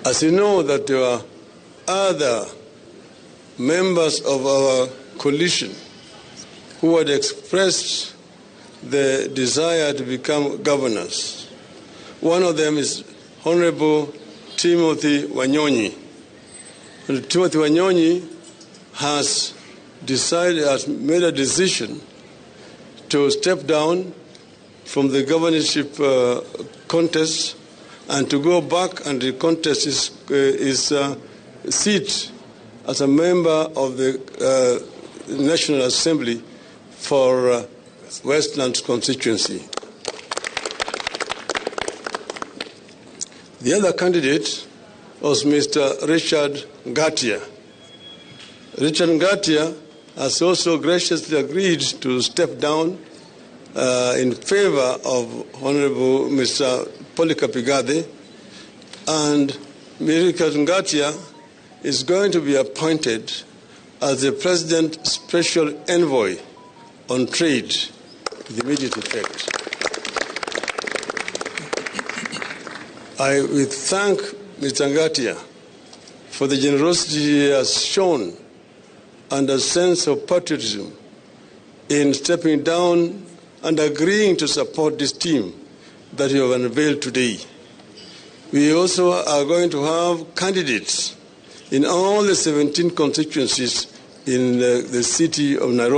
As you know, that there were other members of our coalition who had expressed the desire to become governors. One of them is Honorable Timothy Wanyonyi. And Timothy Wanyonyi has made a decision to step down from the governorship contest and to go back and contest his seat as a member of the National Assembly for Westlands constituency. The other candidate was Mr. Richard Ngatia. Richard Ngatia has also graciously agreed to step down in favor of Honorable Mr. Mwai Kibaki gūkua, and Richard Ngatia is going to be appointed as the President's Special Envoy on Trade with immediate effect. I will thank Mr. Ngatia for the generosity he has shown and a sense of patriotism in stepping down and agreeing to support this team that you have unveiled today. We also are going to have candidates in all the 17 constituencies in the city of Nairobi.